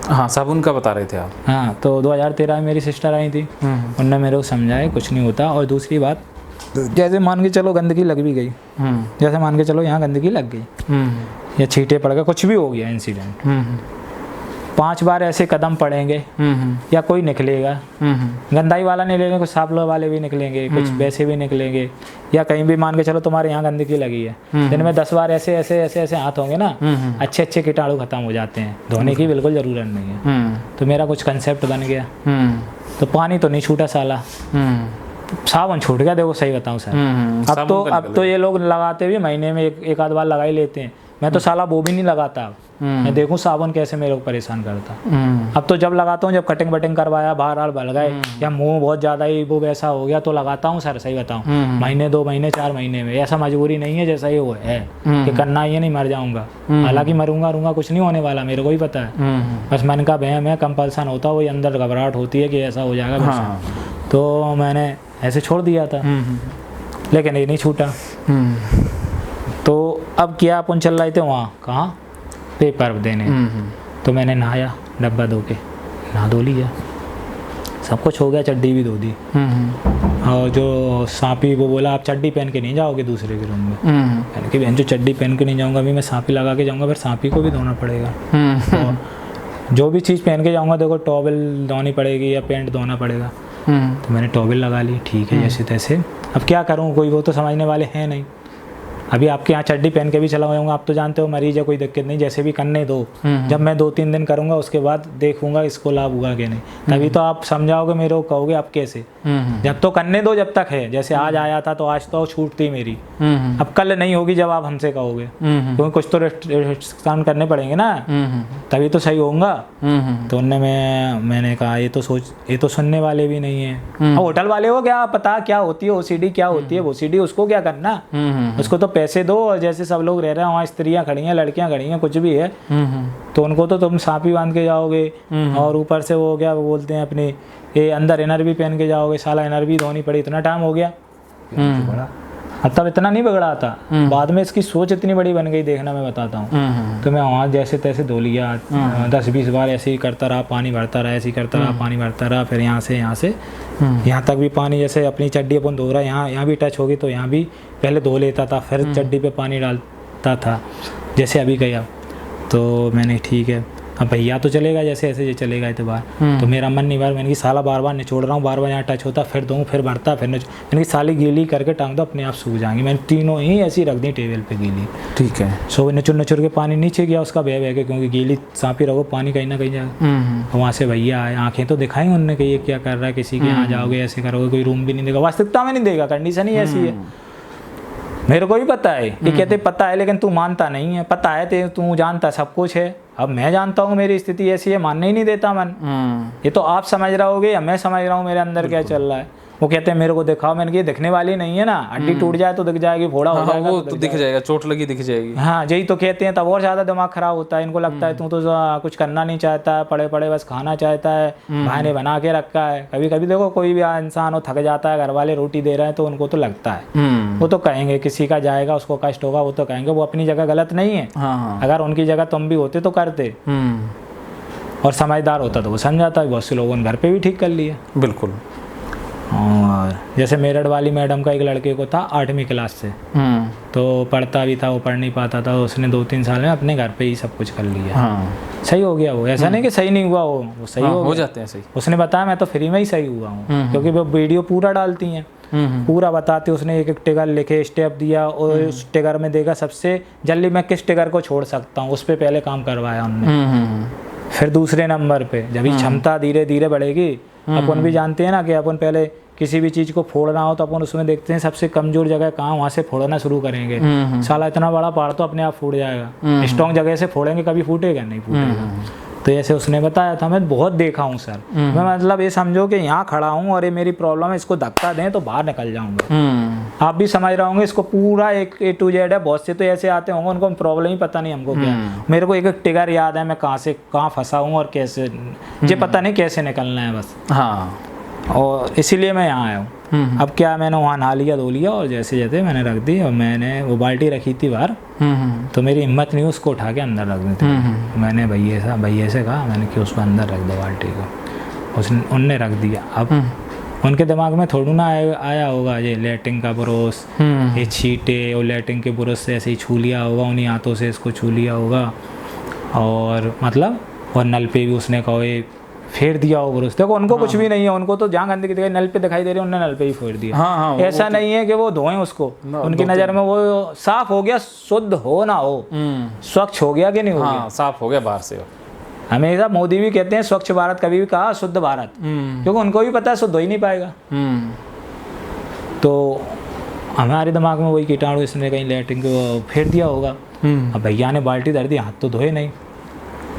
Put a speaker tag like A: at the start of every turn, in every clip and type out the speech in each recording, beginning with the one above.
A: हाँ, साबुन का बता रहे थे आप।
B: हाँ, तो 2013 में मेरी सिस्टर आई थी, उनने मेरे को समझाया कुछ नहीं होता। और दूसरी बात, जैसे मान के चलो गंदगी लग भी गई, जैसे मान के चलो यहाँ गंदगी लग गई या छींटे पड़ गए, कुछ भी हो गया इंसिडेंट, 5 बार ऐसे कदम पड़ेंगे या कोई निकलेगा, गंदाई वाला नहीं लेंगे, कुछ साफ वाले भी निकलेंगे, कुछ वैसे भी निकलेंगे, या कहीं भी मान के चलो तुम्हारे यहाँ गंदगी लगी है, दिन में 10 बार ऐसे ऐसे ऐसे ऐसे हाथ होंगे ना, अच्छे अच्छे कीटाणु खत्म हो जाते हैं, धोने की बिल्कुल ज़रूरत नहीं है। तो मेरा कुछ कंसेप्ट बन गया। तो पानी तो नहीं छूटा साला, साबुन छूट गया। देखो सही बताऊँ सर, अब तो ये लोग लगाते भी महीने में एक आध बार लगा ही लेते हैं। मैं तो साला वो भी नहीं लगाता। मैं देखूं साबुन कैसे मेरे को परेशान करता। अब तो जब लगाता हूँ, जब कटिंग वटिंग करवाया, बाहर आर बल गए या मुंह बहुत ज़्यादा ही वो वैसा हो गया तो लगाता हूँ सर, सही बताऊँ, महीने 2 महीने 4 महीने में। ऐसा मजबूरी नहीं है जैसा ये वो है कि करना ही नहीं, मर जाऊँगा। हालांकि मरूंगा कुछ नहीं होने वाला, मेरे को ही पता है। बस मन का वहम है, कंपल्सन होता है, वही अंदर घबराहट होती है कि ऐसा हो जाएगा। तो मैंने ऐसे छोड़ दिया था, लेकिन ये नहीं छूटा। तो अब क्या, अपन चल रहे थे वहाँ, कहाँ, पेपर देने। तो मैंने नहाया, डब्बा धो के नहा धो लिया, सब कुछ हो गया, चड्डी भी धो दी। और जो सांपी वो बोला आप चड्डी पहन के नहीं जाओगे दूसरे के रूम में। मैंने कि बहन जो चड्डी पहन के नहीं जाऊँगा, अभी मैं सांपी लगा के जाऊँगा, फिर सांपी को भी धोना पड़ेगा। तो जो भी चीज़ पहन के जाऊँगा, देखो टॉवल धोनी पड़ेगी या पेंट धोना पड़ेगा। तो मैंने टॉवल लगा ली, ठीक है जैसे तैसे। अब क्या करूँ, कोई वो तो समझने वाले हैं नहीं। अभी आपके यहाँ चड्डी पहन के भी चला जाऊँगा, आप तो जानते हो मरीज है, कोई दिक्कत नहीं, जैसे भी करने दो। जब मैं 2-3 दिन करूँगा उसके बाद देखूंगा इसको लाभ हुआ कि नहीं, तभी तो आप समझाओगे, मेरे को कहोगे आप कैसे। जब तो करने दो, जब तक है। जैसे आज आया था तो आज तो छूटती मेरी, अब कल नहीं होगी जब आप हमसे कहोगे, क्योंकि कुछ तो रिस्ट्रिक्शन करने पड़ेंगे ना, तभी तो सही होऊंगा। तो उनने मैंने कहा ये तो सुनने वाले भी नहीं है। होटल वाले को क्या पता क्या होती है ओसीडी, क्या होती है ओसीडी, उसको क्या करना, उसको तो पैसे दो। और जैसे सब लोग रह रहे हैं वहाँ, स्त्रियाँ खड़ी हैं, लड़कियाँ खड़ी हैं, कुछ भी है, तो उनको तो तुम सांपी बांध के जाओगे, और ऊपर से वो क्या वो बोलते हैं अपने ये अंदर इनर भी पहन के जाओगे, साला इनर भी धोनी पड़ी, इतना टाइम हो गया। तब इतना नहीं बिगड़ा था, बाद में इसकी सोच इतनी बड़ी बन गई, देखना मैं बताता हूँ। तो मैं वहाँ जैसे तैसे धो लिया, 10-20 बार ऐसे ही करता रहा, पानी भरता रहा, ऐसे ही करता रहा, पानी भरता रहा। फिर यहाँ से यहाँ तक भी पानी, जैसे अपनी चड्डी अपन धो रहा है, यहाँ भी टच होगी तो यहाँ भी पहले धो लेता था, फिर चड्डी पे पानी डालता था, जैसे अभी गया। तो मैंने ठीक है, अब भैया तो चलेगा जैसे ऐसे ये चलेगा इतबार। तो मेरा मन नहीं भर, मैंने कि साला बार बार निचोड़ रहा हूँ, बार बार यहाँ टच होता, फिर दूँ, फिर भरता, फिर मैंने कि साली गीली करके टांग दो, अपने आप सूख जाएंगी। मैंने तीनों ही ऐसी रख दी टेबल पे गीली,
A: ठीक है।
B: सो निचुड़ के पानी नीचे गया उसका बह के, क्योंकि गीली सांपी रखो पानी कहीं ना कहीं जाएगा। वहाँ से भैया आए, आँखें तो दिखाई उन्होंने कि ये क्या कर रहा है, किसी के यहाँ जाओगे ऐसे करोगे, कोई रूम भी नहीं देगा, वास्तविकता में नहीं देगा, कंडीशन ही ऐसी है। मेरे को भी पता है, ये कहते पता है लेकिन तू मानता नहीं है। पता है तू जानता सब कुछ है, अब मैं जानता हूँ मेरी स्थिति ऐसी है, मानने ही नहीं देता मन। ये तो आप समझ रहे होगे या मैं समझ रहा हूँ मेरे अंदर क्या चल रहा है। वो कहते हैं मेरे को दिखाओ, मैंने कहा दिखने वाली नहीं है ना, हड्डी टूट जाए तो दिख जाएगी, फोड़ा हो जाएगा
A: वो तो दिख जाएगा, चोट लगी दिख जाएगी।
B: हाँ यही तो कहते हैं, तब और ज़्यादा दिमाग खराब होता है। इनको लगता है तू तो कुछ करना नहीं चाहता है, पड़े पड़े बस खाना चाहता है, बहाने बना के रखा है। कभी कभी देखो कोई भी इंसान हो थक जाता है, घर वाले रोटी दे रहे हैं तो उनको तो लगता है, वो तो कहेंगे किसी का जाएगा उसको कष्ट होगा, वो तो कहेंगे, वो अपनी जगह गलत नहीं है। अगर उनकी जगह तुम भी होते तो करते, और समझदार होता तो वो समझाता। बहुत से लोगों ने घर पे भी ठीक कर लिया।
A: बिल्कुल।
B: और जैसे मेरठ वाली मैडम का एक लड़के को था 8वीं क्लास से, तो पढ़ता भी था, वो पढ़ नहीं पाता था, उसने 2-3 साल में अपने घर पे ही सब कुछ कर लिया। सही हो गया वो, ऐसा नहीं कि सही नहीं हुआ, वो सही हो
A: जाते हैं सही।
B: उसने बताया मैं तो फ्री में ही सही हुआ हूँ, क्योंकि वो वीडियो पूरा डालती हैं, पूरा बताते। उसने एक टिगर लिखे, स्टेप दिया, और उस टिगर में देखा सबसे जल्दी मैं किस टिगर को छोड़ सकता हूँ, उस पर पहले काम करवाया उनने। फिर दूसरे नंबर पे जब क्षमता धीरे धीरे बढ़ेगी, अपन भी जानते हैं ना कि अपन पहले किसी भी चीज़ को फोड़ना हो तो अपन उसमें देखते हैं सबसे कमजोर जगह कहाँ, वहाँ से फोड़ना शुरू करेंगे। साला इतना बड़ा पहाड़ तो अपने आप फूट जाएगा, स्ट्रॉन्ग जगह से फोड़ेंगे, कभी फूटेगा नहीं, फूटेगा। तो ऐसे उसने बताया था, मैं बहुत देखा हूँ सर। मैं मतलब ये समझो कि यहाँ खड़ा हूँ और ये मेरी प्रॉब्लम है, इसको धक्का दें तो बाहर निकल जाऊँगा। आप भी समझ रहे होंगे, इसको पूरा एक A to Z है। बहुत से तो ऐसे आते होंगे उनको प्रॉब्लम ही पता नहीं हमको क्या। मेरे को एक टिगर याद है, मैं कहाँ से कहाँ फंसा हूँ और कैसे, मुझे पता नहीं कैसे निकलना है बस। हाँ, और इसीलिए मैं यहाँ आया हूँ। अब क्या, मैंने वहाँ नहा लिया, धो लिया और जैसे जैसे मैंने रख दी, और मैंने वो बाल्टी रखी थी बाहर, तो मेरी हिम्मत नहीं उसको उठा के अंदर रख दी थी। मैंने भैया से कहा मैंने कि उसको अंदर रख दो बाल्टी को, उनने रख दिया। अब उनके दिमाग में थोड़ा ना आया होगा ये लैट्रिन का ब्रश, ये छींटे और लैट्रिन के ब्रश से ऐसे ही छू लिया होगा, उन्हीं हाथों से इसको छू लिया होगा, और मतलब और नल पे भी उसने कहा फेर दिया हो ब्रश। देखो उनको कुछ भी नहीं है, उनको तो जहाँ गंदगी दिखाई नल पे दिखाई दे रही है उन्होंने नल पे ही फेर दिया।
A: हाँ,
B: ऐसा नहीं है कि वो धोएं उसको, उनकी नज़र में वो साफ हो गया, शुद्ध हो ना हो, स्वच्छ हो गया कि नहीं हो गया,
A: साफ हो गया बाहर से।
B: हमेशा मोदी भी कहते हैं स्वच्छ भारत, कभी भी कहा शुद्ध भारत, क्योंकि उनको भी पता है शुद्ध हो ही नहीं पाएगा। तो हमारे दिमाग में वही कीटाणु इसने कहीं लैट्रिन को फेर दिया होगा। अब भैया ने बाल्टी धर दी, हाथ तो धोए नहीं।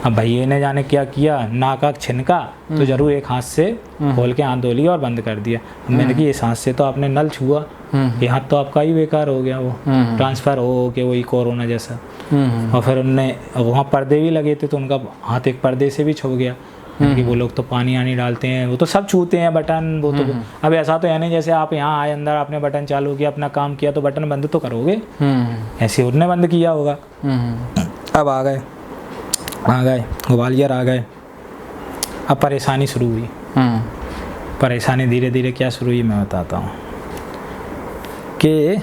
B: अब भैया ने जाने क्या किया, नाक छिनका तो जरूर एक हाथ से खोल के हाथ धो लिया और बंद कर दिया। मैंने कि इस हाथ से तो आपने नल छुआ, ये हाथ तो आपका ही बेकार हो गया, वो ट्रांसफ़र हो के वही कोरोना जैसा। और फिर उनने वहाँ पर्दे भी लगे थे तो उनका हाथ एक पर्दे से भी छुप गया, कि वो लोग तो पानी आनी डालते हैं, वो तो सब छूते हैं बटन, वो तो अब ऐसा तो है नहीं जैसे आप यहाँ आए अंदर आपने बटन चालू किया अपना काम किया तो बटन बंद तो करोगे, ऐसे उनने बंद किया होगा। अब आ गए ग्वालियर आ गए। अब परेशानी शुरू हुई। परेशानी धीरे धीरे क्या शुरू हुई मैं बताता हूँ कि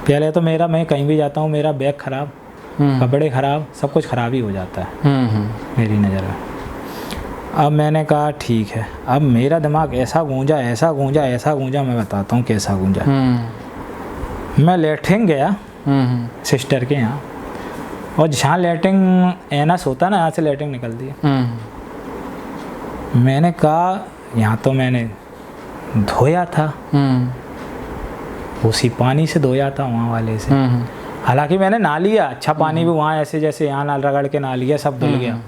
B: पहले तो मैं कहीं भी जाता हूँ मेरा बैग ख़राब, कपड़े ख़राब, सब कुछ ख़राब ही हो जाता है मेरी नज़र में। अब मैंने कहा ठीक है, अब मेरा दिमाग ऐसा गूंजा, मैं बताता हूँ कैसा गूंजा। मैं लैट्रिन गया सिस्टर के यहाँ, और जहाँ लैट्रिन एनस होता ना, यहाँ से लैट्रिन निकलती है। मैंने कहा यहाँ तो मैंने धोया था, उसी पानी से धोया था वहाँ वाले से, हालांकि मैंने नहा लिया, अच्छा पानी भी वहाँ ऐसे जैसे यहाँ नाल रगड़ के नहा लिया, सब धुल गया।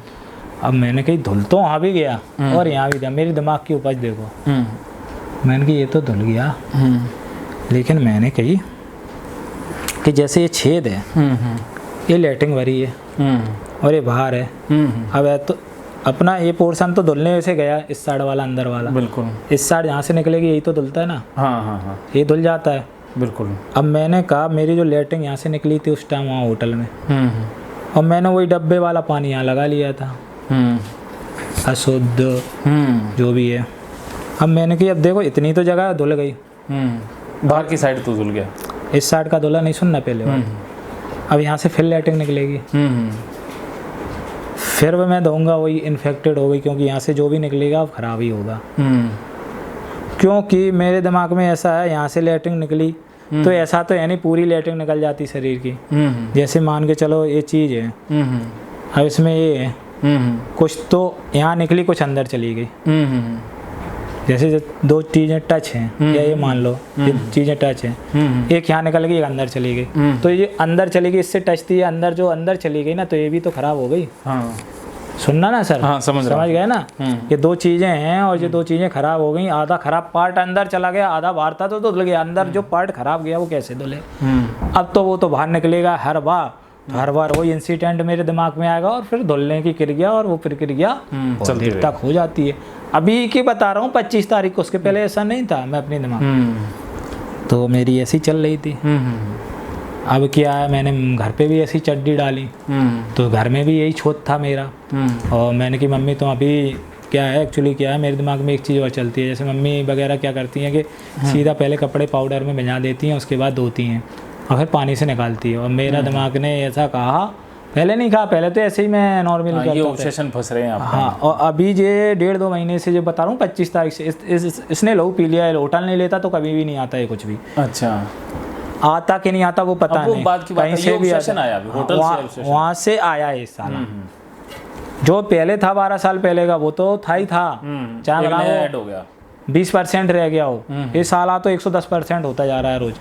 B: अब मैंने कही धुल तो वहाँ भी गया और यहाँ भी गया, मेरी दिमाग की उपज देखो। मैंने कही ये तो धुल गया, लेकिन मैंने कही कि जैसे ये छेद है ये लैट्रिन भरी है और ये बाहर है। अब है तो अपना ये पोर्शन तो धुलने से गया, इस साइड वाला अंदर वाला, बिल्कुल इस साइड जहाँ से निकलेगी यही तो धुलता है ना। हाँ, ये धुल जाता है बिल्कुल। अब मैंने कहा मेरी जो लैट्रिन यहाँ से निकली थी उस टाइम वहाँ होटल में, और मैंने वही डब्बे वाला पानी यहाँ लगा लिया था, अशुद्ध जो भी है। अब मैंने कहा अब देखो इतनी तो जगह धुल गई,
A: बाहर की साइड तो धुल गया,
B: इस साइड का धुला नहीं, सुनना पहले अब यहाँ से फिर लैट्रिन निकलेगी, फिर वो मैं दूंगा वही इन्फेक्टेड हो गई, क्योंकि यहाँ से जो भी निकलेगा अब ख़राब ही होगा। क्योंकि मेरे दिमाग में ऐसा है यहाँ से लैट्रिन निकली तो ऐसा तो है नहीं पूरी लैट्रिन निकल जाती शरीर की। जैसे मान के चलो ये चीज़ है, अब इसमें ये है कुछ तो यहाँ निकली कुछ अंदर चली गई। जैसे दो चीज़ें टच हैं, या ये मान लो ये चीज़ें टच हैं, एक यहाँ निकल गई एक अंदर चली गई, तो ये अंदर चली गई, इससे टच थी अंदर, जो अंदर चली गई ना तो ये भी तो ख़राब हो गई। सुनना ना सर, समझ गए ना, ये दो चीज़ें हैं और ये दो चीज़ें ख़राब हो गई, आधा ख़राब पार्ट अंदर चला गया, आधा बाहर था तो धुल गया, अंदर जो पार्ट ख़राब गया वो कैसे धुले। अब तो वो तो बाहर निकलेगा हर बार वही इंसिडेंट मेरे दिमाग में आएगा और फिर धुलने की क्रिया और वो प्रक्रिया देर तक हो जाती है। अभी की बता रहा हूँ 25 तारीख को, उसके पहले ऐसा नहीं था मैं अपने दिमाग तो मेरी ऐसी चल रही थी। अब क्या है मैंने घर पे भी ऐसी चड्डी डाली तो घर में भी यही छोट था मेरा, और मैंने कि मम्मी तो अभी क्या है एक्चुअली क्या है मेरे दिमाग में एक चीज़ और चलती है, जैसे मम्मी वगैरह क्या करती हैं कि सीधा पहले कपड़े पाउडर में भिजा देती हैं, उसके बाद धोती हैं और फिर पानी से निकालती है। और मेरा दिमाग ने ऐसा कहा, पहले नहीं कहा, पहले तो ऐसे ही मैं नॉर्मली करता था। ये
A: ऑब्सेशन फंस रहे हैं आप।
B: हाँ, और अभी ये 1.5-2 महीने से जो बता रहा हूँ 25 तारीख से इसने लहू पी लिया है। होटल नहीं लेता तो कभी भी नहीं आता है कुछ भी।
A: अच्छा,
B: आता कि नहीं आता वो पता नहीं,
A: कहीं से भी आया,
B: वहाँ से आया है इस साल। जो पहले था 12 साल पहले का वो तो था ही था, चाहे
A: हो गया
B: 20% रह गया हो, ये साल तो 110% होता जा रहा है रोज।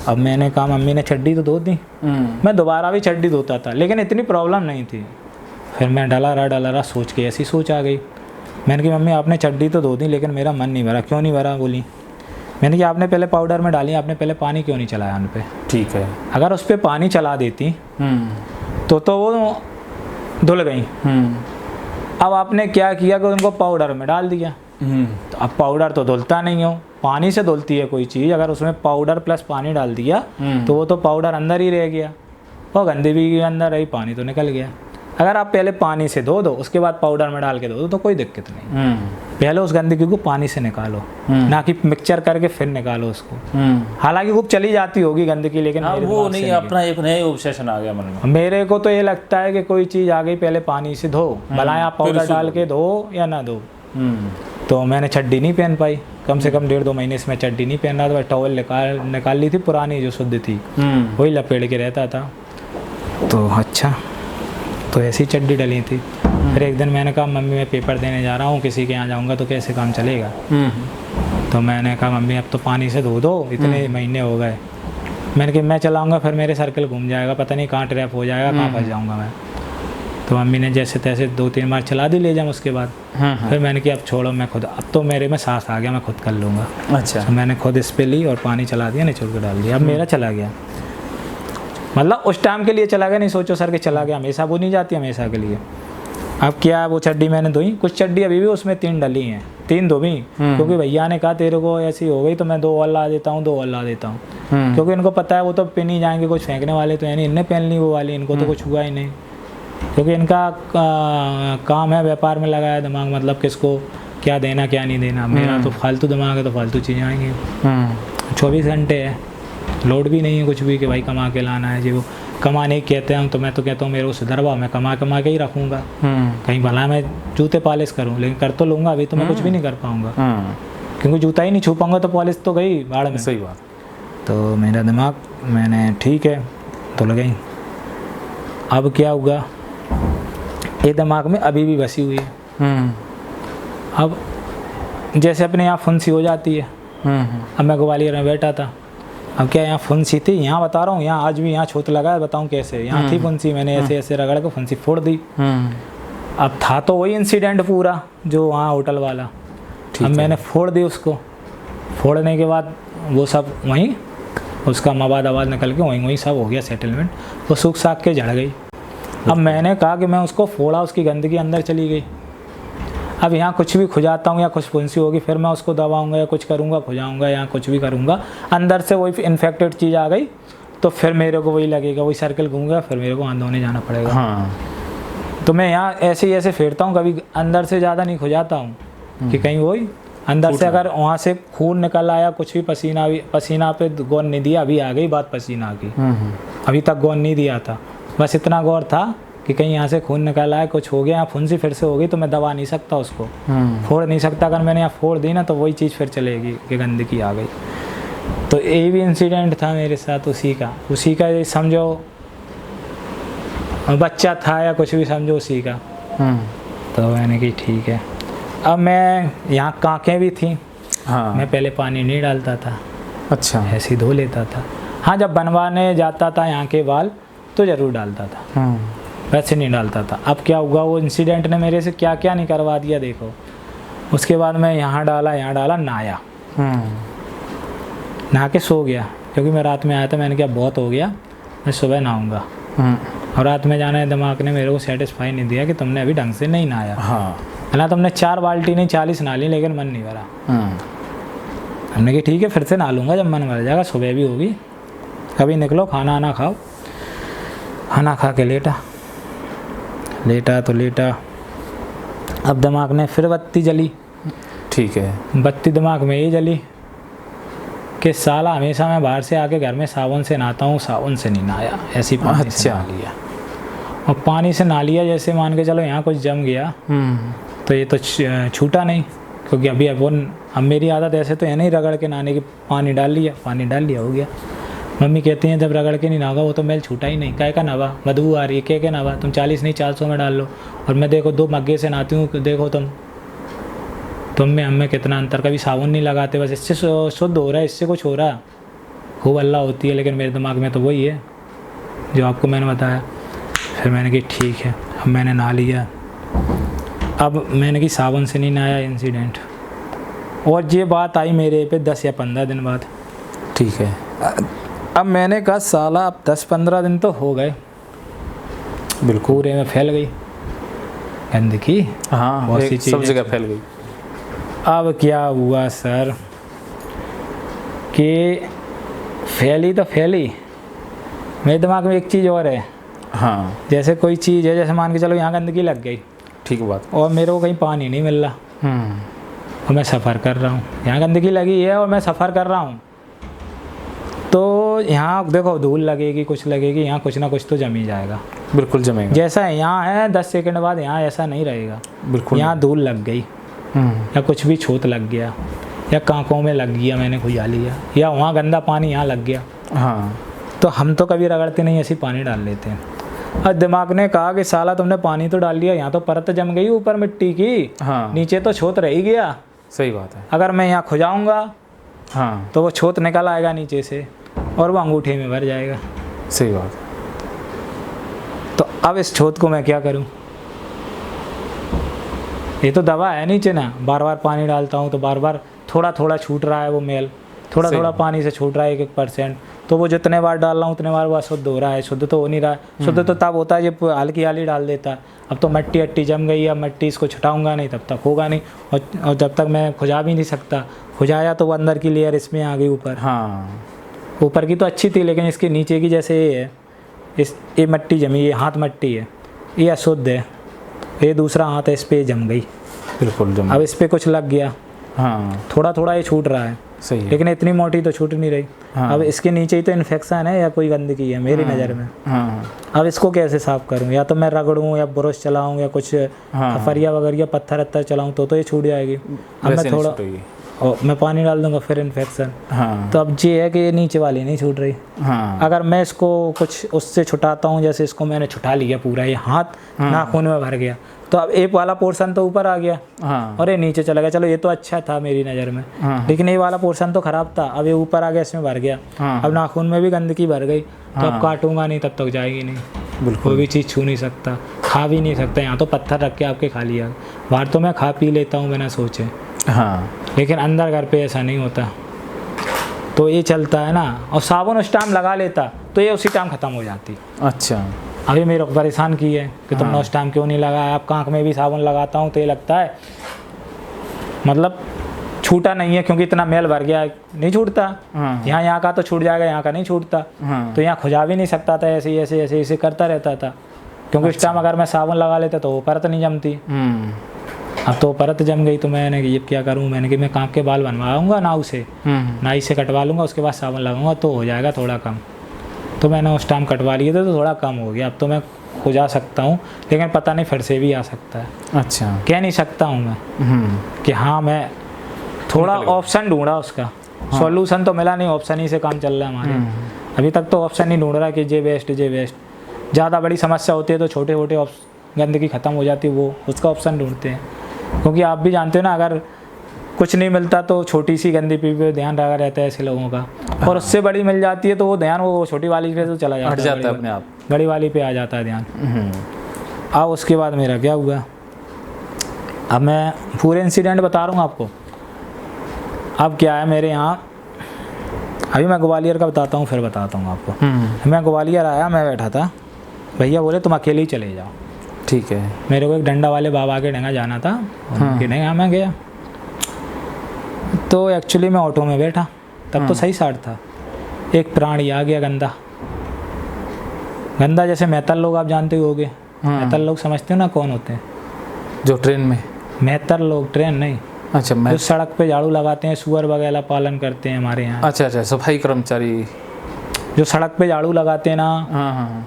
B: अब मैंने कहा मम्मी ने चड्डी तो धो दी, मैं दोबारा भी चड्डी धोता था लेकिन इतनी प्रॉब्लम नहीं थी। फिर मैं डला रहा सोच के ऐसी सोच आ गई। मैंने कहा मम्मी आपने चड्डी तो धो दी लेकिन मेरा मन नहीं भरा। क्यों नहीं भरा? बोली मैंने कहा आपने पहले पाउडर में डाली, आपने पहले पानी क्यों नहीं चलाया उन पर?
A: ठीक है,
B: अगर उस पर पानी चला देती तो वो धुल गई। अब आपने क्या किया कि उनको पाउडर में डाल दिया, तो अब पाउडर तो धुलता नहीं हो, पानी से धुलती है कोई चीज़, अगर उसमें पाउडर प्लस पानी डाल दिया तो वो तो पाउडर अंदर ही रह गया और गंदगी के अंदर रही, पानी तो निकल गया। अगर आप पहले पानी से धो दो उसके बाद पाउडर में डाल के धो दो तो कोई दिक्कत नहीं। पहले उस गंदगी को पानी से निकालो, ना कि मिक्सचर करके फिर निकालो उसको। हालांकि खूब चली जाती होगी गंदगी, लेकिन
A: वो नहीं, अपना एक नया ऑब्सेशन आ गया मन में।
B: मेरे को तो ये लगता है कि कोई चीज़ आ गई पहले पानी से धो, भला आप पाउडर डाल के धो या ना धो। तो मैंने चड्डी नहीं पहन पाई, कम से कम 1.5-2 महीने से मैं चड्डी नहीं पहन रहा था। टॉवल निकाल ली थी पुरानी जो शुद्ध थी, वही लपेट के रहता था। तो अच्छा, तो ऐसी चड्डी डली थी। फिर एक दिन मैंने कहा मम्मी मैं पेपर देने जा रहा हूँ, किसी के यहाँ जाऊँगा तो कैसे काम चलेगा। तो मैंने कहा मम्मी अब तो पानी से धो दो, इतने महीने हो गए। मैंने कहा मैं चलाऊँगा फिर मेरे सर्कल घूम जाएगा, पता नहीं कहाँ ट्रैप हो जाएगा, कहाँ फंस जाऊँगा मैं। तो मम्मी ने जैसे तैसे 2-3 बार चला दी ले जाऊँ। उसके बाद फिर मैंने कहा अब छोड़ो, मैं खुद, अब तो मेरे में सांस आ गया, मैं खुद कर लूँगा।
A: अच्छा।
B: तो मैंने खुद इस पे ली और पानी चला दिया, निचोड़ के डाल दिया। अब मेरा चला गया, मतलब उस टाइम के लिए चला गया, नहीं सोचो सर के चला गया, हमेशा वो नहीं जाती हमेशा के लिए। अब क्या, वो चड्डी मैंने धोई, कुछ चड्डी अभी भी उसमें 3 डली हैं, 3 धोबी, क्योंकि भैया ने कहा तेरे को ऐसी हो गई तो मैं 2 और ला देता हूँ, 2 और ला देता हूँ। क्योंकि इनको पता है वो तो पहन ही जाएंगे, कुछ फेंकने वाले तो है नहीं, इनने पहन ली वो वाली, इनको तो कुछ हुआ ही नहीं। क्योंकि इनका काम है व्यापार में लगाया दिमाग, मतलब किसको क्या देना क्या नहीं देना। मेरा तो फालतू दिमाग है तो फालतू चीज़ें आएंगी। 24 घंटे है, लोड भी नहीं है कुछ भी कि भाई कमा के लाना है जी। वो कमाने कहते हैं तो मैं तो कहता हूँ मेरे को सुधरवा, मैं कमा के ही रखूँगा। कहीं भला मैं जूते पॉलिश करूँ, लेकिन कर तो लूँगा, अभी तो मैं कुछ भी नहीं कर पाऊँगा, क्योंकि जूता ही नहीं छू पाऊँगा तो पॉलिश तो गई बाढ़ में।
A: सही बात।
B: तो मेरा दिमाग, मैंने ठीक है तो लगाई। अब क्या हुआ, ये दिमाग में अभी भी बसी हुई है। अब जैसे अपने यहाँ फुंसी हो जाती है, अब मैं ग्वालियर में बैठा था, अब क्या यहाँ फुंसी थी, यहाँ बता रहा हूँ, यहाँ आज भी यहाँ छूत लगा है, बताऊँ कैसे। यहाँ थी फुंसी, मैंने ऐसे ऐसे रगड़ के फुंसी फोड़ दी। अब था तो वही इंसिडेंट पूरा जो वहाँ होटल वाला, अब मैंने फोड़ दी उसको। फोड़ने के बाद वो सब वहीं, उसका मवाद आवाज़ निकल के वहीं सब हो गया सेटलमेंट, वो सूख साख के झड़ गई। अब मैंने कहा कि मैं उसको फोड़ा, उसकी गंदगी अंदर चली गई। अब यहाँ कुछ भी खुजाता हूँ या कुछ फुंसी होगी, फिर मैं उसको दबाऊँगा या कुछ करूँगा, खुजाऊँगा या कुछ भी करूँगा, अंदर से वही इन्फेक्टेड चीज़ आ गई तो फिर मेरे को वही लगेगा, वही सर्कल घूमेगा, फिर मेरे को हाथ धोने जाना पड़ेगा।
A: हाँ।
B: तो मैं यहाँ ऐसे ही ऐसे फेरता हूँ, कभी अंदर से ज़्यादा नहीं खुजाता हूँ कि कहीं वही अंदर से अगर वहाँ से खून निकल आया, कुछ भी पसीना पे गौर नहीं दिया। अभी आ गई बात पसीना की, अभी तक गौर नहीं दिया था, बस इतना गौर था कि कहीं यहाँ से खून निकल आया, कुछ हो गया, यहाँ फुंसी फिर से हो गई तो मैं दबा नहीं सकता उसको, फोड़ नहीं सकता। अगर मैंने यहाँ फोड़ दी ना तो वही चीज़ फिर चलेगी कि गंदगी आ गई। तो ये भी इंसिडेंट था मेरे साथ उसी का समझो, बच्चा था या कुछ भी समझो उसी का। तो मैंने कि ठीक है। अब मैं यहाँ कांकें भी थी,
A: हाँ।
B: मैं पहले पानी नहीं डालता था,
A: अच्छा,
B: ऐसे ही धो लेता था। हाँ, जब बनवाने जाता था यहाँ के बाल तो ज़रूर डालता था, वैसे नहीं डालता था। अब क्या हुआ, वो इंसिडेंट ने मेरे से क्या क्या नहीं करवा दिया देखो। उसके बाद मैं यहाँ डाला, नहाया, नहा के सो गया, क्योंकि मैं रात में आया था। मैंने कहा बहुत हो गया, मैं सुबह नहाऊंगा। और रात में जाने दिमाग ने मेरे को सेटिस्फाई नहीं दिया कि तुमने अभी ढंग से नहीं नहाया।
A: हाँ।
B: है ना, तुमने 4 बाल्टी नहीं 40 नहा ली, लेकिन मन नहीं भरा। हमने कहा ठीक है फिर से नहा लूँगा जब मन भर जाएगा, सुबह भी होगी, कभी निकलो खाना आना खाओ। खाना खा के लेटा तो लेटा। अब दिमाग ने फिर बत्ती जली,
A: ठीक है।
B: बत्ती दिमाग में ये जली कि साला हमेशा मैं बाहर से आके घर में साबुन से नहाता हूँ, साबुन से नहीं नहाया, ऐसी पानी से नहा लिया। और पानी से नहा लिया, जैसे मान के चलो यहाँ कुछ जम गया तो ये तो छूटा नहीं, क्योंकि अभी अब मेरी आदत ऐसे तो है नहीं रगड़ के नहाने की। पानी डाल लिया हो गया। मम्मी कहती हैं जब रगड़ के नहीं नहागा वो तो मैल छूटा ही नहीं, काय का नवा, बदबू आ रही है, क्या नवा, तुम 40 नहीं 400 में डाल लो। और मैं देखो 2 मग्गे से नहाती हूँ, देखो तुम में हमें कितना अंतर। कभी साबुन नहीं लगाते, बस इससे शुद्ध हो रहा है, इससे कुछ हो रहा, खूब अल्लाह होती है। लेकिन मेरे दिमाग में तो वही है जो आपको मैंने बताया। फिर मैंने कहा ठीक है, अब मैंने नहा लिया। अब मैंने कि साबुन से नहीं नहाया इंसिडेंट, और ये बात आई मेरे पे 10 या 15 दिन बाद।
A: ठीक है।
B: अब मैंने कहा साला अब 10-15 दिन तो हो गए, बिल्कुल पूरे में फैल गई गंदगी।
A: हाँ,
B: बहुत सी
A: सब जगह फैल गई।
B: अब क्या हुआ सर कि फैली तो फैली, मेरे दिमाग में एक चीज़ और है।
A: हाँ
B: जैसे कोई चीज़ है, जैसे मान के चलो यहाँ गंदगी लग गई,
A: ठीक बात।
B: और मेरे को कहीं पानी नहीं मिल रहा और मैं सफ़र कर रहा हूँ, यहाँ गंदगी लगी है और मैं सफ़र कर रहा हूँ, तो यहाँ देखो धूल लगेगी, कुछ लगेगी, यहाँ कुछ ना कुछ तो जम ही जाएगा।
A: बिल्कुल जमेगा।
B: जैसा है यहाँ है, 10 सेकंड बाद यहाँ ऐसा नहीं रहेगा।
A: बिल्कुल।
B: यहाँ धूल लग गई या कुछ भी छूत लग गया या कांकों में लग गया, मैंने खुजा लिया, या वहाँ गंदा पानी यहाँ लग गया,
A: हाँ
B: तो हम तो कभी रगड़ते नहीं, ऐसे पानी डाल लेते हैं। और दिमाग ने कहा कि साला तुमने पानी तो डाल दिया, यहाँ तो परत जम गई ऊपर मिट्टी की,
A: हाँ
B: नीचे तो छूत रह ही गया।
A: सही बात है।
B: अगर मैं यहाँ खुजाऊँगा
A: हाँ
B: तो वो छूत निकल आएगा नीचे से और वो अंगूठे में भर जाएगा।
A: सही बात है।
B: तो अब इस छूत को मैं क्या करूं? ये तो दवा है नीचे ना, बार बार पानी डालता हूं तो बार बार थोड़ा थोड़ा छूट रहा है वो मेल, थोड़ा थोड़ा पानी से छूट रहा है 1-1%, तो वो जितने बार डाल रहा हूँ उतने बार वो अशुद्ध हो रहा है। शुद्ध तो हो नहीं रहा है। शुद्ध तो तब होता है जब हल्की हाली डाल देता है। अब तो मिट्टी अट्टी जम गई, अब मिट्टी इसको छुटाऊंगा नहीं तब तक होगा नहीं, और जब तक मैं खुजा भी नहीं सकता, खुजाया तो वो अंदर की लेयर इसमें आ गई ऊपर।
A: हाँ
B: ऊपर की तो अच्छी थी, लेकिन इसके नीचे की जैसे ये है, ये मिट्टी जमी, ये हाथ मिट्टी है, ये अशुद्ध है, ये दूसरा हाथ है, इस पे जम गई।
A: बिल्कुल जम।
B: अब इस पे कुछ लग गया,
A: हाँ
B: थोड़ा थोड़ा ये छूट रहा है,
A: सही है।
B: लेकिन इतनी मोटी तो छूट नहीं रही।
A: हाँ।
B: अब इसके नीचे ही तो इन्फेक्शन है या कोई गंदगी है मेरी नज़र में।
A: हाँ
B: अब इसको कैसे साफ़ करूँ? या तो मैं रगड़ूँ या ब्रश चलाऊँ या कुछ खफरिया वगैरह पत्थर वत्थर चलाऊँ तो ये छूट जाएगी। अब मैं थोड़ा और मैं पानी डाल दूंगा फिर इन्फेक्शन।
A: हाँ
B: तो अब ये है कि ये नीचे वाली नहीं छूट रही।
A: हाँ
B: अगर मैं इसको कुछ उससे छुटाता हूँ, जैसे इसको मैंने छुटा लिया पूरा, ये हाथ नाखून में भर गया, तो अब एक वाला पोर्शन तो ऊपर आ गया और ये नीचे चला गया। चलो ये तो अच्छा था मेरी नज़र में, लेकिन ये वाला पोर्शन तो ख़राब था। अब ये ऊपर आ गया, इसमें भर गया, अब नाखून में भी गंदगी भर गई, तो अब काटूंगा नहीं तब तक जाएगी नहीं।
A: बिल्कुल।
B: कोई भी चीज़ छू नहीं सकता, खा भी नहीं सकता। यहाँ तो पत्थर रख के आपके खा लिया, बाहर तो मैं खा पी लेता हूँ बिना सोचे,
A: हाँ
B: लेकिन अंदर घर पे ऐसा नहीं होता। तो ये चलता है ना। और साबुन उस टाइम लगा लेता तो ये उसी टाइम ख़त्म हो जाती।
A: अच्छा।
B: अभी मेरे को परेशान की है कि तुमने उस टाइम क्यों नहीं लगाया। अब कांख में भी साबुन लगाता हूँ तो ये लगता है मतलब छूटा नहीं है, क्योंकि इतना मैल भर गया है, नहीं छूटता। यहाँ का तो छूट जाएगा, यहाँ का नहीं छूटता। तो यहाँ खुजा भी नहीं सकता था, ऐसे ऐसे ऐसे ऐसे करता रहता था, क्योंकि उस टाइम अगर मैं साबुन लगा लेता तो वो परत नहीं जमती। अब तो परत जम गई, तो मैंने कि ये क्या करूँ। मैंने कि मैं कांख के बाल बनवाऊँगा नाऊ से, नाई से कटवा लूँगा, उसके बाद साबुन लगाऊँगा तो हो जाएगा थोड़ा कम। तो मैंने उस टाइम कटवा लिए थे तो थोड़ा कम हो गया। अब तो मैं खुजा सकता हूँ, लेकिन पता नहीं फिर से भी आ सकता है।
A: अच्छा।
B: कह नहीं सकता हूँ मैं कि हाँ, मैं थोड़ा ऑप्शन ढूंढा उसका, सॉल्यूशन तो मिला नहीं। ऑप्शन ही से काम चल रहा है हमारे अभी तक, तो ऑप्शन नहीं ढूंढ रहा कि जे बेस्ट जे बेस्ट। ज़्यादा बड़ी समस्या होती है तो छोटे छोटे गंदगी ख़त्म हो जाती है, वो उसका ऑप्शन ढूंढते हैं। क्योंकि आप भी जानते हो ना, अगर कुछ नहीं मिलता तो छोटी सी गंदगी पे ध्यान लगा रहता है ऐसे लोगों का, और उससे बड़ी मिल जाती है तो वो ध्यान वो छोटी वाली पे तो चला जाता है,
A: अपने आप
B: बड़ी वाली पे आ जाता है ध्यान। अब उसके बाद मेरा क्या हुआ, अब मैं पूरे इंसिडेंट बता रहा हूँ आपको। अब क्या है मेरे यहाँ, अभी मैं ग्वालियर का बताता हूँ फिर बताता हूँ आपको। मैं ग्वालियर आया, मैं बैठा था, भैया बोले तुम अकेले ही चले जाओ।
A: ठीक है।
B: मेरे को एक डंडा वाले बाबा के डंगा जाना था, उनके डंगा मैं गया। तो एक्चुअली मैं ऑटो में बैठा, तब तो सही साइड था। एक प्राणी आ गया गंदा गंदा, जैसे मेहतर लोग आप जानते होगे। मेहतर लोग समझते हो ना कौन होते हैं?
A: जो ट्रेन में
B: मेहतर लोग, ट्रेन नहीं। अच्छा, जो सड़क पे झाड़ू लगाते हैं, सुअर वगैरह पालन करते हैं हमारे यहाँ।
A: अच्छा अच्छा, सफाई कर्मचारी
B: जो सड़क पे झाड़ू लगाते हैं ना।
A: हाँ।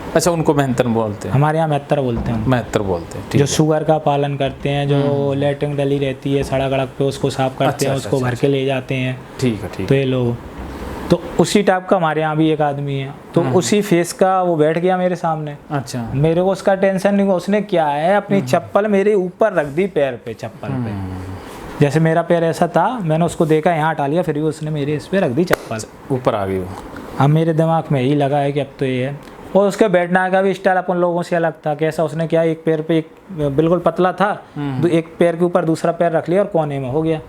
A: अच्छा, उनको मेहतर बोलते हैं।
B: हमारे यहाँ मेहतर बोलते हैं।
A: मेहतर बोलते हैं।
B: जो सुअर का पालन करते हैं, जो लेटरिन डली रहती है सड़क वड़क पे, उसको साफ करते हैं, उसको भर के ले जाते हैं।
A: ठीक है ठीक।
B: तो ये लोग, तो उसी टाइप का हमारे यहाँ भी एक आदमी है, तो उसी फेस का वो बैठ गया मेरे सामने।
A: अच्छा।
B: मेरे को उसका टेंशन नहीं, उसने क्या है अपनी चप्पल मेरे ऊपर रख दी, पैर पे, चप्पल पे। जैसे मेरा पैर ऐसा था, मैंने उसको देखा, यहाँ हटा लिया, फिर भी उसने मेरे इस पे रख दी चप्पल, ऊपर आ गई। अब मेरे दिमाग में यही लगा है कि अब तो ये है। और उसके बैठने का भी स्टाइल अपन लोगों से अलग था। कैसा, उसने क्या, एक पैर पे एक बिल्कुल पतला था, एक पैर के ऊपर दूसरा पैर रख लिया और कोने में हो गया।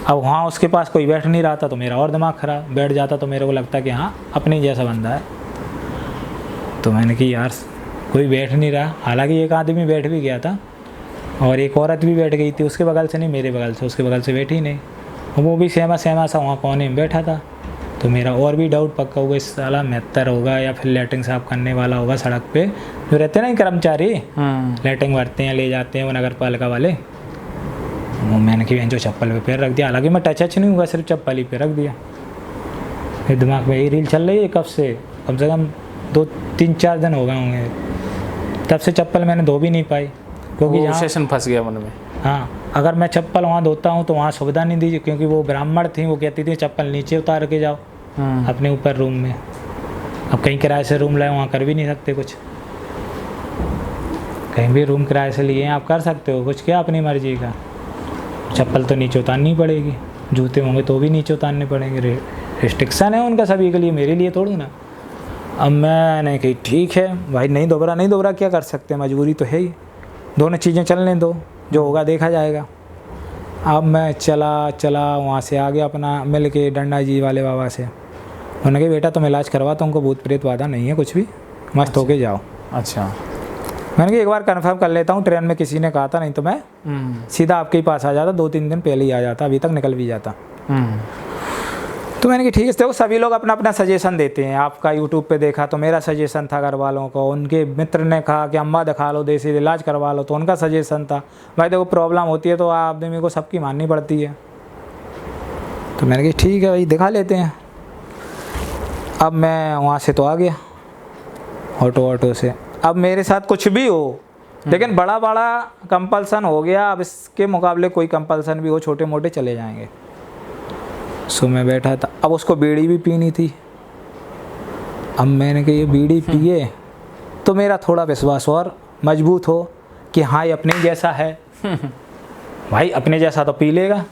B: अब वहाँ उसके पास कोई बैठ नहीं रहा था, तो मेरा और दिमाग खराब। बैठ जाता तो मेरे को लगता कि हाँ अपने जैसा बंदा है। तो मैंने कि यार कोई बैठ नहीं रहा, हालांकि एक आदमी बैठ भी गया था, और एक औरत भी बैठ गई थी, उसके बगल से नहीं, मेरे बगल से, उसके बगल से बैठी नहीं, और वो भी सहमा सहमा सा वहाँ कोने में बैठा था। तो मेरा और भी डाउट पक्का हुआ, इस साला मेहतर होगा या फिर लैट्रिन साफ करने वाला होगा सड़क पे, जो रहते हैं ना कर्मचारी, लैट्रिन भरते हैं ले जाते हैं वो नगर पालिका वाले। वो मैंने कि जो चप्पल पे पैर रख दिया, हालांकि मैं टच नहीं हुआ, सिर्फ चप्पल ही पे रख दिया। फिर दिमाग में यही रील चल रही है कब से, कम 2-3-4 दिन हो गए होंगे, तब से चप्पल मैंने धो भी नहीं पाई, क्योंकि
A: वो सेशन फंस गया मन में।
B: हाँ, अगर मैं चप्पल वहाँ धोता हूँ तो वहाँ सुविधा नहीं दी, क्योंकि वो ब्राह्मण थी, वो कहती थी चप्पल नीचे उतार के जाओ अपने ऊपर रूम में। अब कहीं किराए से रूम लाए, वहाँ कर भी नहीं सकते कुछ, कहीं भी रूम किराए से लिए आप कर सकते हो कुछ, क्या अपनी मर्जी का। चप्पल तो नीचे उतारनी पड़ेगी, जूते होंगे तो भी नीचे उतारने पड़ेंगे, रिस्ट्रिक्शन है उनका सभी के लिए, मेरे लिए थोड़ी ना। अब मैंने कही ठीक है भाई, नहीं दोबारा क्या कर सकते हैं, मजबूरी तो है ही, दोनों चीज़ें चलने दो, जो होगा देखा जाएगा। अब मैं चला वहाँ से आ गया अपना, मिल के डंडा जी वाले बाबा से। उन्होंने कहा बेटा तुम इलाज करवाता हूँ, उनको भूत प्रेत वादा नहीं है कुछ भी, मस्त होके जाओ।
A: अच्छा,
B: मैंने कहा एक बार कंफर्म कर लेता हूँ, ट्रेन में किसी ने कहा था, नहीं तो मैं सीधा आपके ही पास आ जाता, 2-3 दिन पहले ही आ जाता, अभी तक निकल भी जाता। तो मैंने कहा ठीक है, देखो सभी लोग अपना अपना सजेशन देते हैं। आपका यूट्यूब पे देखा तो मेरा सजेशन था घर वालों को, उनके मित्र ने कहा कि अम्मा दिखा लो, देसी इलाज करवा लो, तो उनका सजेशन था। भाई देखो प्रॉब्लम होती है तो आदमी को सबकी माननी पड़ती है। तो मैंने कहा ठीक है भाई दिखा लेते हैं। अब मैं वहाँ से तो आ गया ऑटो से। अब मेरे साथ कुछ भी हो, लेकिन बड़ा कंपल्सन हो गया, अब इसके मुकाबले कोई कंपल्सन भी हो, छोटे मोटे चले जाएंगे। सो मैं बैठा था, अब उसको बीड़ी भी पीनी थी। अब मैंने कहा ये बीड़ी पिए तो मेरा थोड़ा विश्वास और मजबूत हो कि हाँ ये अपने जैसा है। भाई अपने जैसा तो पी लेगा,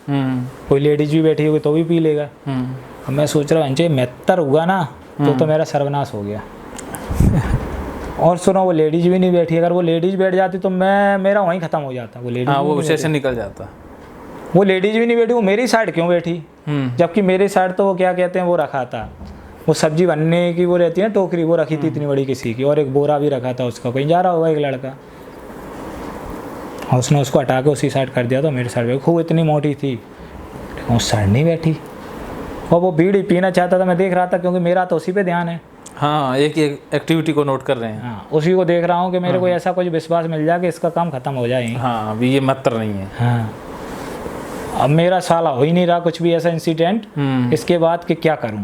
B: कोई लेडीज भी बैठी होगी तो भी पी लेगा। अब मैं सोच रहा हूँ मेहतर हुआ ना तो मेरा सर्वनाश हो गया। और सुनो वो लेडीज भी नहीं बैठी, अगर वो लेडीज बैठ जाती तो मेरा वहीं ख़त्म हो जाता। वो लेडीज
A: वो सेशन निकल जाता।
B: वो लेडीज भी नहीं बैठी, वो मेरी साइड क्यों बैठी, जबकि मेरी साइड तो वो क्या कहते हैं वो रखा था, वो सब्जी बनने की वो रहती है ना टोकरी, वो रखी थी इतनी बड़ी किसी की, और एक बोरा भी रखा था उसका, कहीं जा रहा होगा एक लड़का, और उसने उसको हटा के उसी साइड कर दिया। तो मेरी साइड पे खूब इतनी मोटी थी, लेकिन उस साइड नहीं बैठी, और वो बीड़ी पीना चाहता था। मैं देख रहा था क्योंकि मेरा तो उसी पे ध्यान है।
A: हाँ, एक एक्टिविटी को नोट कर रहे हैं।
B: हाँ, उसी को देख रहा हूँ कि मेरे को ऐसा कुछ विश्वास मिल जाए कि इसका काम खत्म हो जाए।
A: हाँ, अभी ये मत्तर नहीं है।
B: हाँ, अब मेरा साला हो ही नहीं रहा कुछ भी ऐसा इंसिडेंट, इसके बाद कि क्या करूं,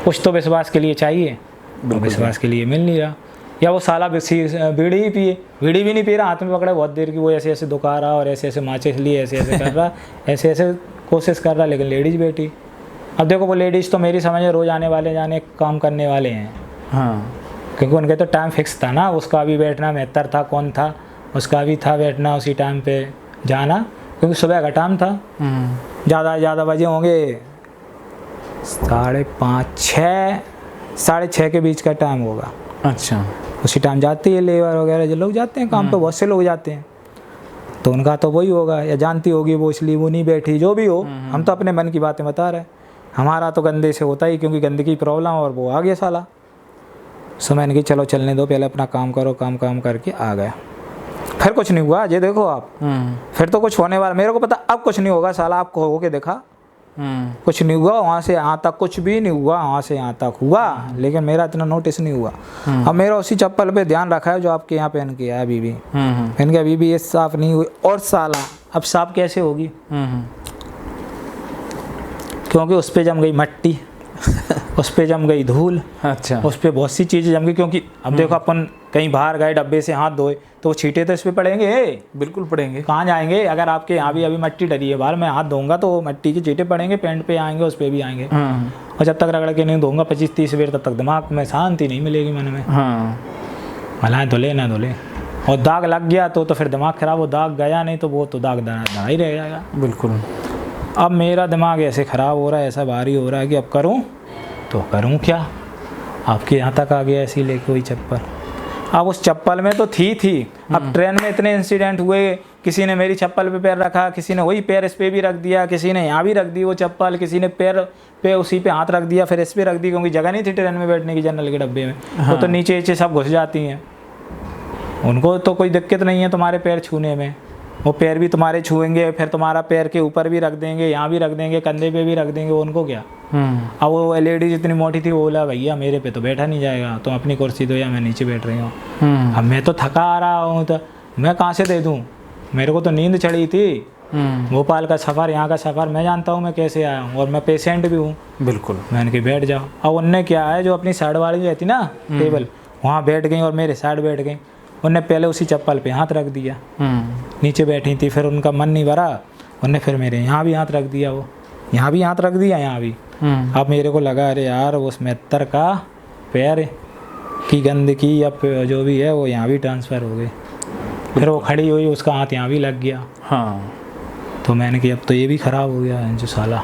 B: कुछ तो विश्वास के लिए चाहिए, तो विश्वास के लिए मिल नहीं रहा। या वो साला बीड़ी ही पिए, बीड़ी भी नहीं पी रहा, हाथ में पकड़े बहुत देर की, वो ऐसे ऐसे दुखा रहा और ऐसे ऐसे माचिस लिए ऐसे ऐसे कर रहा, ऐसे ऐसे कोशिश कर रहा, लेकिन लेडीज़ बैठी। अब देखो वो लेडीज़ तो मेरी समझ रोज़ आने वाले जाने काम करने वाले हैं। हाँ, क्योंकि उनके तो टाइम फिक्स था ना, उसका भी बैठना मेहतर था, कौन था उसका भी था बैठना उसी टाइम पे जाना, क्योंकि सुबह का टाइम था। ज़्यादा बजे होंगे 5:30 6:30 के बीच का टाइम होगा।
A: अच्छा,
B: उसी टाइम जाती है लेबर वगैरह जो लोग जाते हैं काम पे, बहुत से लोग जाते हैं, तो उनका तो वही होगा, या जानती होगी वो इसलिए वो नहीं बैठी, जो भी हो। हम तो अपने मन की बातें बता रहे हैं, हमारा तो गंदे से होता ही, क्योंकि गंदगी प्रॉब्लम, और वो आ गया साला। सो मैंने कि चलो चलने दो, पहले अपना काम करो, काम करके आ गया। फिर कुछ नहीं हुआ, ये देखो आप, फिर तो कुछ होने वाला, मेरे को पता अब कुछ नहीं होगा, साला आपको हो के देखा कुछ नहीं हुआ। वहाँ से यहाँ तक कुछ भी नहीं हुआ, वहाँ से यहाँ तक हुआ, लेकिन मेरा इतना नोटिस नहीं हुआ। अब मेरा उसी चप्पल पे ध्यान रखा है जो आपके यहाँ पहन के है अभी भी, पहन के अभी भी ये साफ नहीं हुई। और साला अब साफ कैसे होगी, क्योंकि उस पर जम गई मट्टी, उस पर जम गई धूल।
A: अच्छा,
B: उस पर बहुत सी चीज़ें जम गई, क्योंकि अब देखो अपन कहीं बाहर गए डब्बे से हाथ धोए तो वो छींटे तो इस पर पड़ेंगे,
A: बिल्कुल पड़ेंगे।
B: कहाँ जाएंगे, अगर आपके यहाँ भी अभी मट्टी डली है बाहर, मैं हाथ धोऊंगा तो मट्टी के छींटे पड़ेंगे, पैंट पे आएंगे, उस पर भी आएंगे। और जब तक रगड़ के नहीं धोऊंगा 25-30 बार, तब तक दिमाग में शांति नहीं मिलेगी मन में। भला धुले ना धुले, और दाग लग गया तो फिर दिमाग खराब हो, दाग गया नहीं तो वो तो दाग दना ही रह जाएगा।
A: बिल्कुल।
B: अब मेरा दिमाग ऐसे ख़राब हो रहा है, ऐसा भारी हो रहा है कि अब करूं तो करूं क्या। आपके यहाँ तक आ गया ऐसी लेके वही चप्पल। अब उस चप्पल में तो थी। अब ट्रेन में इतने इंसिडेंट हुए, किसी ने मेरी चप्पल पे पैर रखा, किसी ने वही पैर इस पे भी रख दिया, किसी ने यहाँ भी रख दी वो चप्पल, किसी ने पैर पे उसी पे हाथ रख दिया, फिर इस पे रख दी, क्योंकि जगह नहीं थी ट्रेन में बैठने की जनरल के डब्बे में। वो तो नीचे सब घुस जाती हैं, उनको तो कोई दिक्कत नहीं है तुम्हारे पैर छूने में, वो पैर भी तुम्हारे छुएंगे, फिर तुम्हारा पैर के ऊपर भी रख देंगे, यहाँ भी रख देंगे, कंधे पे भी रख देंगे, उनको क्या। अब वो लेडीज इतनी मोटी थी, वो बोला भैया मेरे पे तो बैठा नहीं जाएगा, तुम अपनी कुर्सी दो या मैं नीचे बैठ रही हूँ। अब मैं तो थका आ रहा हूँ, तो मैं कहाँ से दे दूँ, मेरे को तो नींद चढ़ी थी। भोपाल का सफ़र, यहाँ का सफ़र मैं जानता हूँ मैं कैसे आया हूँ, और मैं पेशेंट भी हूँ।
A: बिल्कुल।
B: मैंने कि बैठ जाओ। अब उनने क्या है, जो अपनी साइड वाली रहती ना टेबल, वहाँ बैठ गई और मेरे साइड बैठ गई। उनने पहले उसी चप्पल पे हाथ रख दिया, नीचे बैठी थी, फिर उनका मन नहीं भरा, उनने फिर मेरे यहाँ भी हाथ रख दिया, वो यहाँ भी हाथ रख दिया, यहाँ भी। अब मेरे को लगा अरे यार उस मेहतर का पैर की गंदगी या जो भी है वो यहाँ भी ट्रांसफ़र हो गई। फिर वो खड़ी हुई, उसका हाथ यहाँ भी लग गया।
A: हाँ।
B: तो मैंने कि अब तो ये भी ख़राब हो गया है जो साला।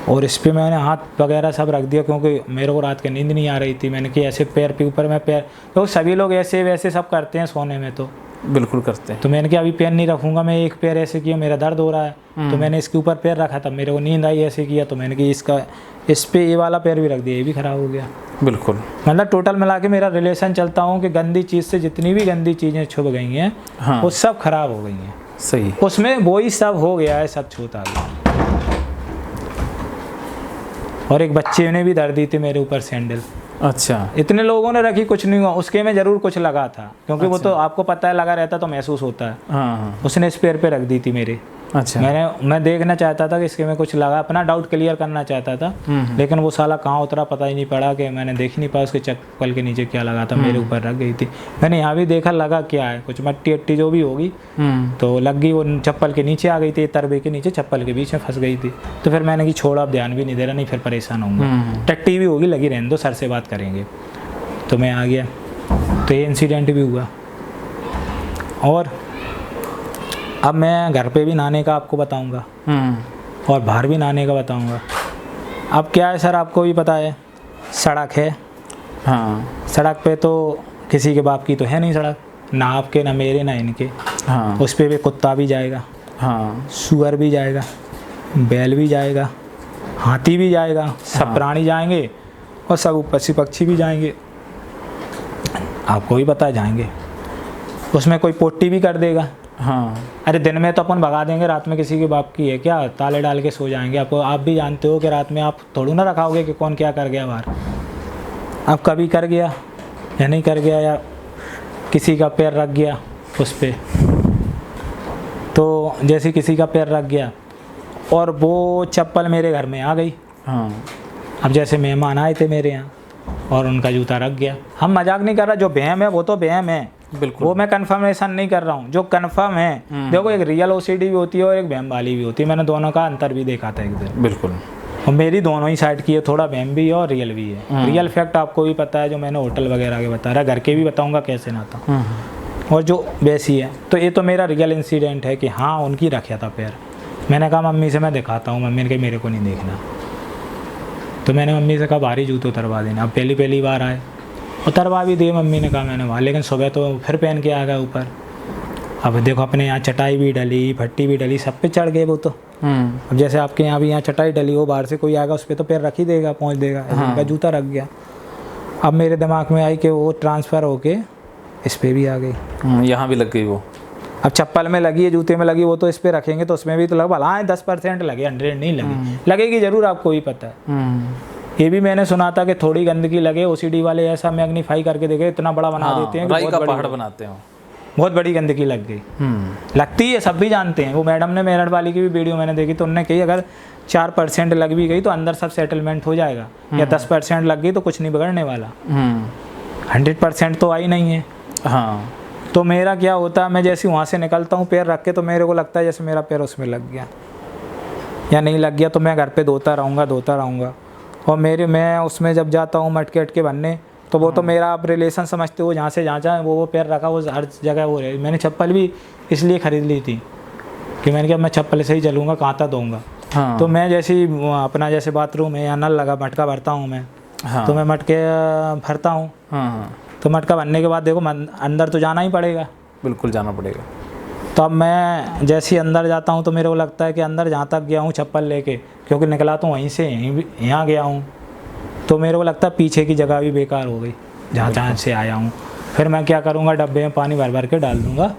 B: और इस पे मैंने हाथ वगैरह सब रख दिया, क्योंकि मेरे को रात की नींद नहीं आ रही थी। मैंने कि ऐसे पैर के ऊपर मैं पैर, तो सभी लोग ऐसे वैसे सब करते हैं सोने में, तो
A: बिल्कुल करते हैं।
B: तो मैंने कहा अभी पैर नहीं रखूँगा मैं, एक पैर ऐसे किया, मेरा दर्द हो रहा है, तो मैंने इसके ऊपर पैर रखा था, मेरे को नींद आई ऐसे किया, तो मैंने कि इसका इस पे ये वाला पैर भी रख दिया, ये भी ख़राब हो गया।
A: बिल्कुल।
B: मतलब टोटल मिला के मेरा रिलेशन चलता हूँ कि गंदी चीज़ से जितनी भी गंदी चीज़ें छुप गई हैं,
A: हाँ।
B: वो सब खराब हो गई हैं।
A: सही।
B: उसमें वो ही सब हो गया है, सब छूता गया। और एक बच्चे ने भी धर दी थी मेरे ऊपर सैंडल।
A: अच्छा।
B: इतने लोगों ने रखी, कुछ नहीं हुआ, उसके में ज़रूर कुछ लगा था, क्योंकि वो तो आपको पता है लगा रहता तो महसूस होता है।
A: हाँ।
B: उसने इस पैर पे रख दी थी मेरे।
A: अच्छा।
B: मैं देखना चाहता था कि इसके में कुछ लगा, अपना डाउट क्लियर करना चाहता था, लेकिन वो साला कहाँ उतरा पता ही नहीं पड़ा, कि मैंने देख ही नहीं पाया उसके चप्पल के नीचे क्या लगा था, मेरे ऊपर रख गई थी। मैंने यहाँ भी देखा लगा क्या है, कुछ मट्टी अट्टी जो भी होगी तो लग गई, वो चप्पल के नीचे आ गई थी, तरबे के नीचे चप्पल के बीच में फंस गई थी। तो फिर मैंने कि छोड़ा, अब ध्यान भी नहीं दे रहा, नहीं फिर परेशान होऊंगा, टट्टी भी होगी लगी, रहने दो, सर से बात करेंगे। तो मैं आ गया, तो ये इंसिडेंट भी हुआ। और अब मैं घर पे भी नहाने का आपको बताऊंगा और बाहर भी नहाने का बताऊंगा। अब क्या है सर, आपको भी पता है सड़क है।
A: हाँ।
B: सड़क पे तो किसी के बाप की तो है नहीं सड़क, ना आपके ना मेरे ना इनके।
A: हाँ।
B: उस पे भी कुत्ता भी जाएगा,
A: हाँ।
B: सुअर भी जाएगा, बैल भी जाएगा, हाथी भी जाएगा, सब प्राणी जाएंगे, और सब पशु पक्षी भी जाएंगे। आपको भी पता है जाएंगे। उसमें कोई पोटी भी कर देगा।
A: हाँ।
B: अरे दिन में तो अपन भगा देंगे, रात में किसी के बाप की है क्या, ताले डाल के सो जाएंगे। आप भी जानते हो कि रात में आप थोड़ा ना रखाओगे कि कौन क्या कर गया बाहर। अब कभी कर गया या नहीं कर गया, या किसी का पैर रख गया उस पर, तो जैसे किसी का पैर रख गया और वो चप्पल मेरे घर में आ गई।
A: हाँ।
B: अब जैसे मेहमान आए थे मेरे यहाँ और उनका जूता रख गया, हम मजाक नहीं कर रहा, जो वहम है वो तो वहम है।
A: बिल्कुल।
B: वो मैं कन्फर्मेशन नहीं कर रहा हूँ, जो कन्फर्म है। देखो एक रियल ओसीडी भी होती है और एक वहम वाली भी होती है, मैंने दोनों का अंतर भी देखा था एक दिन।
A: बिल्कुल।
B: और मेरी दोनों ही साइड की है, थोड़ा वहम भी है और रियल भी है। रियल फैक्ट आपको भी पता है, जो मैंने होटल वगैरह के बता रहा, घर के भी बताऊँगा कैसे ना था, और जो वैसी है। तो ये तो मेरा रियल इंसिडेंट है कि हाँ उनकी रखा था पैर। मैंने कहा मम्मी से मैं दिखाता हूँ, मम्मी ने कहा मेरे को नहीं देखना। तो मैंने मम्मी से कहा भारी जूते उतरवा देना। अब पहली बार आए, उतरवा भी दिए मम्मी ने कहा, मैंने वहाँ, लेकिन सुबह तो फिर पहन के आ गया ऊपर। अब देखो अपने यहाँ चटाई भी डली, भट्टी भी डली, सब पे चढ़ गए वो तो। अब जैसे आपके यहाँ भी यहाँ चटाई डली हो, बाहर से कोई आएगा उस पर तो पैर रख ही देगा, पहुँच देगा। उनका जूता रख गया। अब मेरे दिमाग में आई कि वो ट्रांसफ़र होके इस पर भी आ गई।
A: यहाँ भी लग गई वो।
B: अब चप्पल में लगी है, जूते में लगी, वो तो इस पर रखेंगे तो उसमें भी तो लग, भला 10% लगे, 100 नहीं लगे, लगेगी ज़रूर, आपको भी पता है। ये भी मैंने सुना था कि थोड़ी गंदगी लगे, ओसीडी वाले ऐसा मैग्नीफाई करके देखे, इतना बड़ा बना देते हैं कि
A: राई का पहाड़ बनाते हैं,
B: बहुत बड़ी गंदगी लग गई। लगती है, सब भी जानते हैं। वो मैडम ने, मेरठ वाली की भी वीडियो मैंने देखी, तो उन्होंने कही अगर 4% लग भी गई तो अंदर सब सेटलमेंट हो जाएगा, या 10% लग गई तो कुछ नहीं बिगड़ने वाला। 100% तो आई नहीं है।
A: हाँ।
B: तो मेरा क्या होता है, मैं जैसे वहाँ से निकलता हूँ पैर रख के, तो मेरे को लगता है जैसे मेरा पैर उसमें लग गया, या नहीं लग गया तो मैं घर पे धोता रहूँगा। और मैं उसमें जब जाता हूँ मटके अटके बनने, तो वो तो मेरा आप रिलेशन समझते हो, जहाँ से जहाँ जहाँ वो पैर रखा वो हर जगह वो रहे। मैंने चप्पल भी इसलिए ख़रीद ली थी कि मैंने कहा मैं चप्पल से ही चलूँगा, कहाँ तक दूँगा।
A: हाँ।
B: तो मैं जैसे ही अपना जैसे बाथरूम है, यहाँ नल लगा, मटका भरता हूँ मैं।
A: हाँ।
B: तो मैं मटके भरता हूँ।
A: हाँ।
B: तो मटका भरने के बाद देखो अंदर तो जाना ही पड़ेगा।
A: बिल्कुल जाना पड़ेगा।
B: तो अब मैं जैसे ही अंदर जाता हूँ तो मेरे को लगता है कि अंदर जहाँ तक गया हूँ चप्पल लेके, क्योंकि निकला तो वहीं से यहाँ गया हूँ, तो मेरे को लगता है पीछे की जगह भी बेकार हो गई जहाँ से आया हूँ। फिर मैं क्या करूँगा, डब्बे में पानी भर भर के डाल दूँगा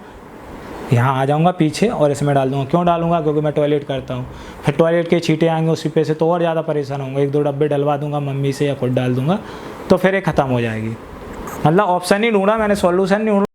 B: यहाँ आ जाऊँगा पीछे और इसमें डाल दूँगा। क्यों डालूँगा? क्योंकि मैं टॉयलेट करता हूँ। फिर टॉयलेट के छींटे आएंगे उसी पे से तो और ज़्यादा परेशान होंगे। 1-2 डब्बे डलवा दूँगा मम्मी से या खुद डाल दूँगा तो फिर ये ख़त्म हो जाएगी। मतलब ऑप्शन ही ढूंढा मैंने, सॉल्यूशन नहीं ढूंढा।